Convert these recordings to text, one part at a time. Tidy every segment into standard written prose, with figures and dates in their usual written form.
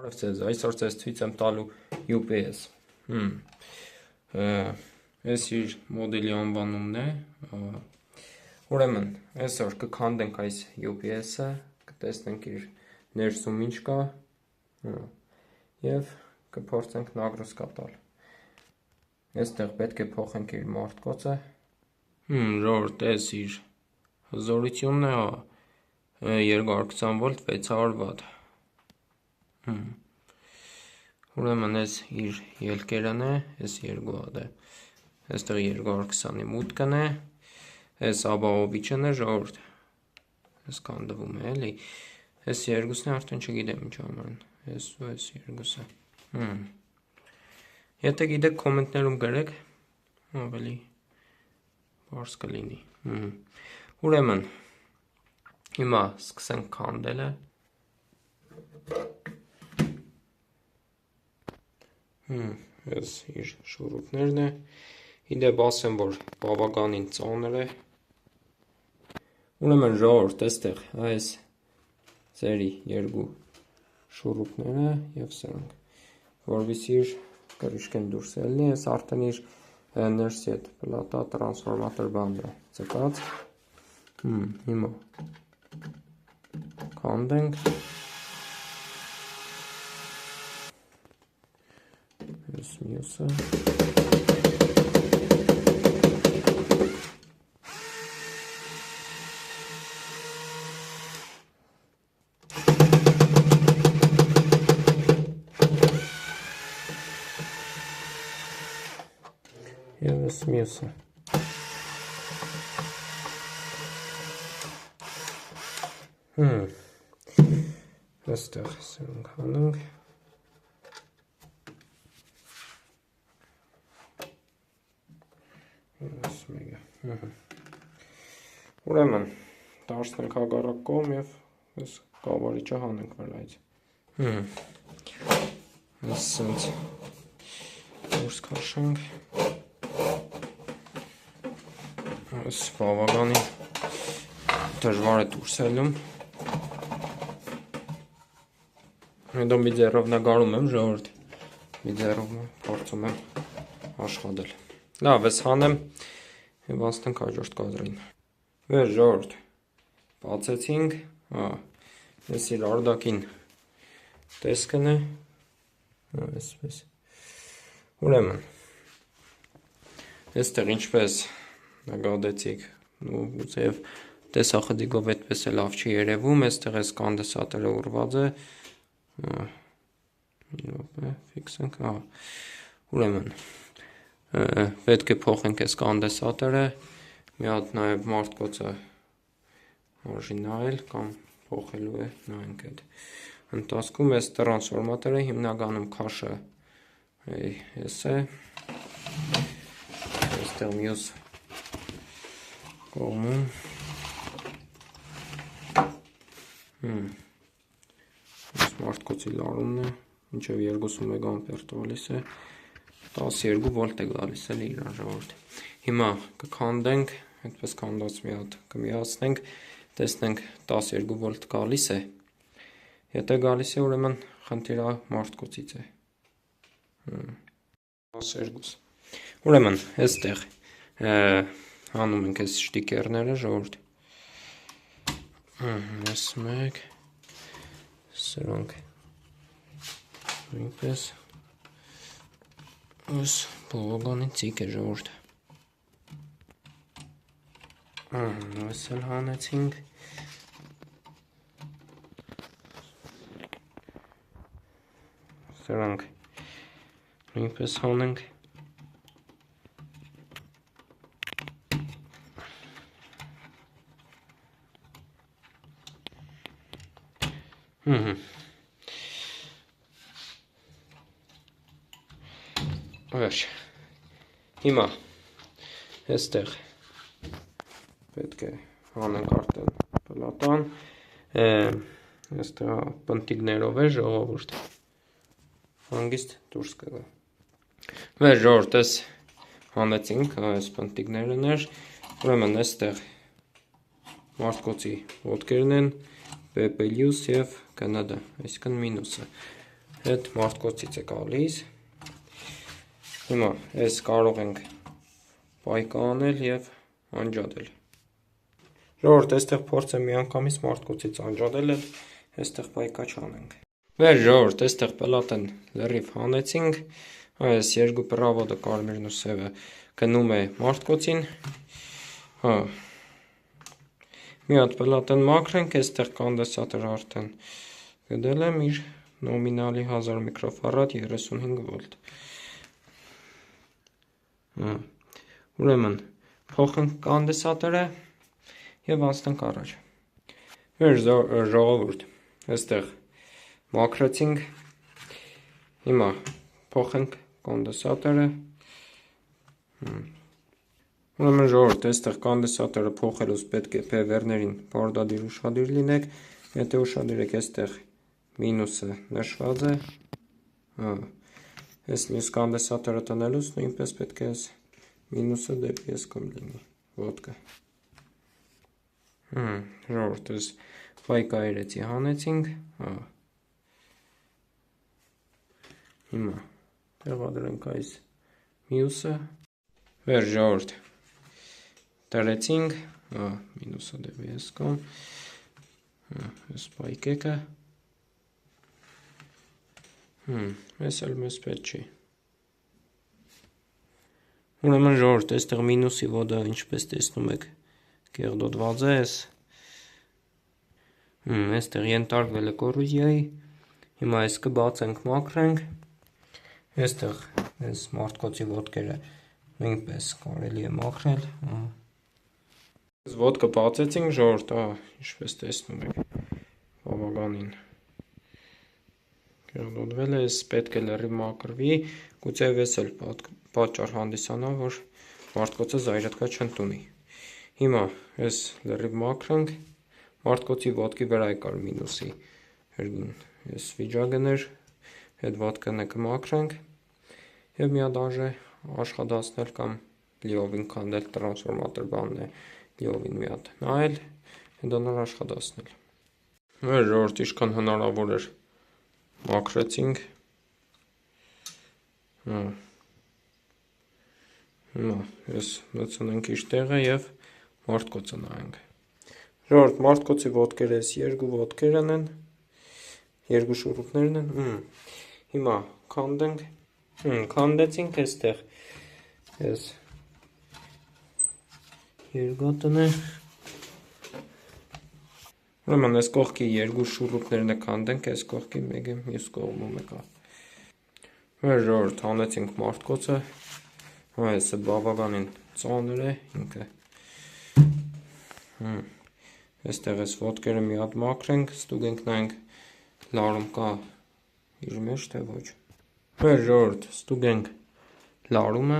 Բարև ձեզ, այսօր ձեզ ցույց եմ տալու UPS։ Այս իր մոդելի անվանումն է։ Ուրեմն, այսօր կքանդենք այս UPS-ը, կտեսնենք իր ներսում ինչ կա և կփորձենք նագրոս կատարել։ Այստեղ պետք է փոխենք իր մարտկոցը։ Ժողովուրդ, այս իր հզորությունն է 220 վոլտ 600 վատ։ Ուրեմն այս իր ելքերն է, այս երկուհատ է, այստեղ 220-ի մուտքն է, այս աբաղովիչն է, ժողովուրդ, այս կանդվում է, էլի, այս երկուսն է, արդեն չգիտեմ ինչ համար են, այս ու այս երկուսը, եթե գիտեք կոմենտներում գրեք, ավելի պարզ կլինի, ուրեմն, հիմա սկսենք քանդելը, այս իր շուրուպներն է, իդեպ ասեմ, որ բավականին ծանր է, ուրեմն ժողովուրդ, այստեղ այս ձերի երկու շուրուպները և սրանք, որովհետև իր կրիչքեն դուրս ելնի, այս արդեն իր ներսի հետ պլատա տրանսֆորմատոր բանն է ձգած, հիմա քանդենք, այս մյուսը, և այս մյուսը, այստեղ սրանք հանենք, ուրեմն դարձնենք հակառակ կողմ և այս կավարիչը հանենք վրայից, այս սենց դուրս քաշենք, այս բավականին դժվար է դուրս ելնում, հետո մի ձեռով նկարում եմ ժողովուրդ, մի ձեռով փորձում եմ աշխատել, լավ ես հանեմ և անցնենք հաջորդ կադրին, վեր ժողովուրդ, բացեցինք, ես իր արդակին տեսքն է, այսպես, ուրեմն, այստեղ ինչպես նկատեցիք, և տեսախցիկով այդպես է լավ չի երևում, այստեղ այս կոնդենսատորը ուռված է, ֆիքսենք, ուրեմն, պետք է փոխենք այս կոնդենսատորը, մի հատ նաև մարտկոցը արժի նայել կամ փոխելու է նայենք այդ ընթացքում, այս տրանսֆորմատորը հիմնականում քաշը ես է, այստեղ մյուս կողմում, այս մարտկոցի լարումն է, մինչև 31 ամպեր տալիս է, 12 վոլտ է գալիս էլի իրան ժողովուրդ, հիմա կքանդենք, այդպես քանդած մի հատ կմիացնենք, տեսնենք 12 վոլտ գալիս է, եթե գալիս է ուրեմն խնդիրը մարտկոցից է, 12, ուրեմն այստեղ հանում ենք այս շտիկերները ժողովուրդ, այս մեկ, սրանք նույնպես, այս բավականին ծիկ է ժողովուրդ, այս էլ հանեցինք, սրանք նույնպես հանենք, հիմա այստեղ պետք է հանենք արդեն պլատան, այստեղ պնտիկներով է ժողովուրդ, հանգիստ դուրս կգա, վեր ժողովուրդ այս հանեցինք, այս պնտիկներն էր, ուրեմն այստեղ մարտկոցի ոտքերն են, PP+ և ԿՆԴ, այսինքն մինուսը, հետ մարտկոցից է գալիս։ Հիմա այս կարող ենք պայքա անել եւ անջատել։ Ժողովուրդ, այստեղ փորձեմ միանգամից մարտկոցից անջատել, այստեղ պայքա չանենք։ Վեր ժողովուրդ, այստեղ պելատեն լրիվ հանեցինք, այս երկու պրավոդը կարմիրն ու սևը գնում է մարտկոցին, մի հատ պելատեն մաքրենք, այստեղ կոնդենսատորը արդեն գտել եմ իր նոմինալի 1000 միկրոֆարադ 35 վոլտ։ Ուրեմն փոխենք կոնդենսատորը եւ անցնենք առաջ։ Մեր ժողովուրդ, այստեղ մաքրեցինք։ Հիմա փոխենք կոնդենսատորը։ Ուրեմն ժողովուրդ, այստեղ կոնդենսատորը փոխելուց պետք է բևեռներին պարտադիր ուշադիր լինեք, եթե ուշադիր եք, այստեղ մինուսը նշված է, այս մյուս կոնդենսատորը տնելուց նույնպես պետք է այս մինուսը դեպի այս կողմ լինի, ոտքը։ Ժողովուրդ, այս պայքա երեցի հանեցինք, հիմա տեղադրենք այս մյուսը, վեր ժողովուրդ, դրեցինք, մինուսը դեպի այս կողմ, այս պայքեկը, այս էլ մեզ պետք չի։ Ուրեմն ժողովուրդ, այստեղ մինուսի ոդը ինչպես տեսնում եք կեղդոտված է, այստեղ ենթարկվել է կոռոզիայի, հիմա այս կբացենք մաքրենք, այստեղ այս մարտկոցի ոտքերը նույնպես կարելի է մաքրել, այս ոտքը բացեցինք ժողովուրդ, ինչպես տեսնում եք, բավականին կեղդոտվել է, այս պետք է լրիվ մաքրվի, գուցե այս էլ պատճառ հանդիսանա, որ մարտկոցը զայրատկա չընդունի։ Հիմա այս լրիվ մաքրենք, մարտկոցի ոտքի վրա է կար մինուսի այս վիճակներ, այդ ոտքանը կմաքրենք եւ մի հատ արժե աշխատացնել կամ լիովին քանդել տրանսֆորմատոր բանն է, լիովին մի հատ նայել, հետո նոր աշխատացնել։ Մեր ժողովուրդ, ինչքան հնարավոր էր մաքրեցինք, հիմա ես մտցնենք իր տեղը եւ մարտկոցը նայենք։ Ժողովուրդ, մարտկոցի ոտքերը այս երկու ոտքերն են, երկու շուրուպներն են, հիմա քանդենք, քանդեցինք այստեղ, այս երկաթն է, ուրեմն այս կողքի երկու շուրուպներն է քանդենք, այս կողքի մեկը մյուս կողմում է կա։ Մեր ժողովուրդ, հանեցինք մարտկոցը, այսը բավականին ծանր է ինքը, այստեղ այս ոտքերը մի հատ մաքրենք, ստուգենք նայենք լարում կա իր մեջ, թե ոչ։ Մեր ժողովուրդ, ստուգենք լարումը,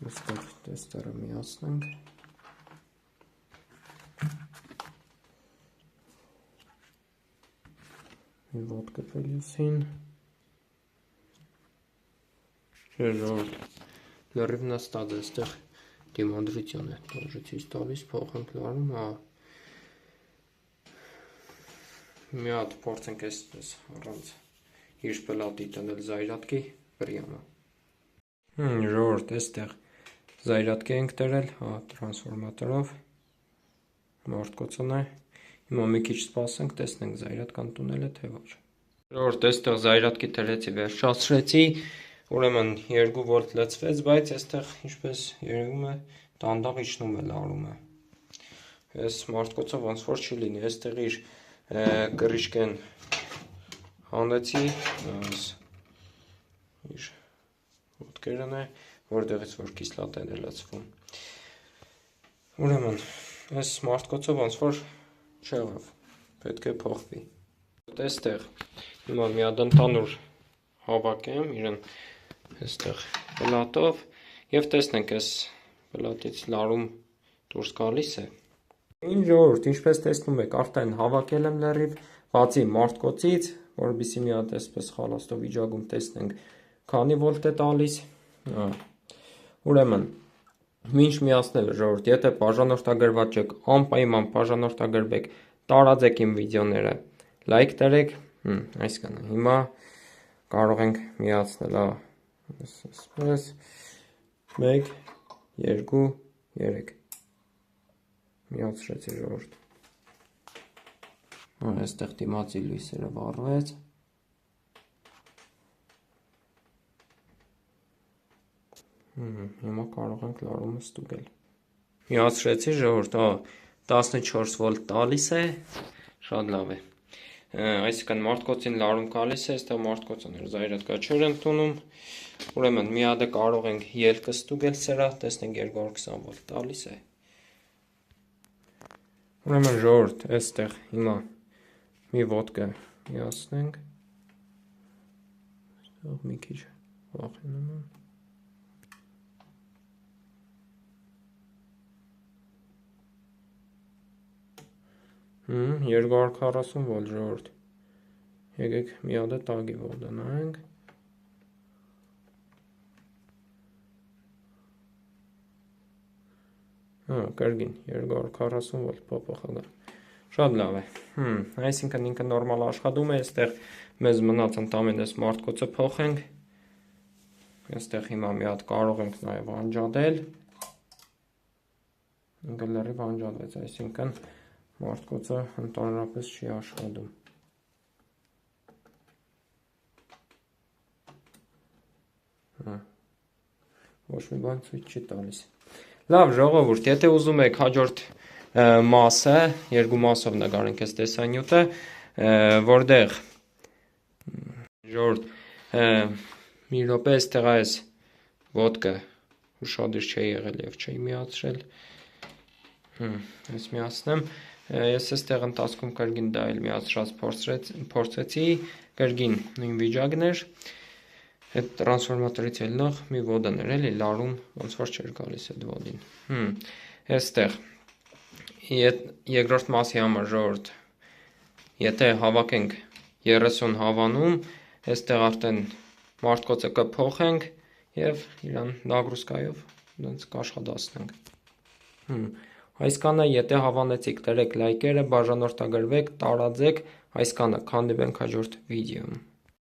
այստեղ տեստերը միացնենք, մի ոտքը պելյուսին, ժողովուրդ, լրիվ նստած է, այստեղ դիմադրություն է, դաժը ցույց տալիս, փոխենք լարում, մի հատ փորձենք այսպես առանց իր պլատի տնել զայրատկի վրյամը։ Ժողովուրդ, այստեղ զայրատկի ենք դրել, տրանսֆորմատորով, մարտկոցն է, հիմա մի քիչ սպասենք, տեսնենք զայրատկան տունել է, թե ոչ։ Ժողովուրդ, այստեղ զայրատկի դրեցի, վերջացրեցի, ուրեմն 2 վոլտ լցվեց, բայց այստեղ ինչպես երևում է, դանդաղ իջնում է լարումը։ Այս մարտկոցը ոնց որ չի լինի, այստեղ իր կրիչկեն հանեցի, իր ոտքերն է, որտեղից որ կիսլատեն է լցվում։ Ուրեմն, այս մարտկոցը ոնց որ չեղավ, պետք է փոխվի։ Այստեղ հիմա մի հատ ընդհանուր հավաքեմ իրեն այստեղ պլատով եւ տեսնենք այս պլատից լարում դուրս գալիս է։ Ինչ ժողովուրդ, ինչպես տեսնում եք, արդեն հավաքել եմ լրիվ, բացի մարտկոցից, որովհետեւ մի հատ այսպես խալաստով վիճակում տեսնենք քանի վոլտ է տալիս։ Ուրեմն, ինչ միացնել ժողովուրդ, եթե բաժանորդագրված չեք, անպայման բաժանորդագրվեք, տարածեք իմ վիդեոները, լայք տվեք, Այսքանը։ Հիմա կարող ենք միացնել, այսպես 1 2 3 միացրեցի ժողովուրդ։ Այստեղ դիմացի լույսերը վառվեց։ Հիմա կարող ենք լարումը ստուգել։ Միացրեցի ժողովուրդ, 14 վոլտ տալիս է, շատ լավ է։ Այսինքն մարտկոցին լարում գալիս է, այստեղ մարտկոցը զայրատկա չոր ընդունում, ուրեմն մի հատ կարող ենք ելքը ստուգել սրա, տեսնենք 220 վոլտ տալիս է։ Ուրեմն ժողովուրդ, այստեղ հիմա մի ոտկա միացնենք, այստեղ մի քիչ վախենում եմ։ 240 վոլտ ժողովուրդ, եկեք մի հատ տագի ոտանանք, կրգին 240 վոլտ փոփոխ, շատ լավ է, այսինքն ինքը նորմալ աշխատում է, այստեղ մեզ մնաց ընդամենը մարտկոցը փոխենք, այստեղ հիմա մի հատ կարող ենք նաև անջատել, ինքը լրիվ անջատվեց, այսինքն մարտկոցը ընդհանրապես չի աշխատում։ Ոչ մի բան ցույց չի տալիս։ Լավ ժողովուրդ, եթե ուզում եք հաջորդ մասը, երկու մասով նկարենք այս տեսանյութը, որտեղ ժողովուրդ մի րոպե այստեղ այս ոտկը ուշադիր չի եղել եւ չի միացրել։ Այս միացնեմ, ես այստեղ ընթացքում կրգին դա էլ միացրած փորձեցի, կրգին նույն վիճակն էր, այդ տրանսֆորմատորից ելնող մի ոդն էր էլի լարում, ոնց որ չէր գալիս այդ ոդին։ Այստեղ երկրորդ մասի համար ժողովուրդ, եթե հավաքենք 30 հավանում, այստեղ արդեն մարտկոցը կփոխենք եւ իրան նագրուսկայով դենց կաշխատացնենք։ Այսքանը, եթե հավանեցիք, դրեք լայքերը, բաժանորդագրվեք, տարածեք, այսքանը, քանդիպենք հաջորդ վիդեոում։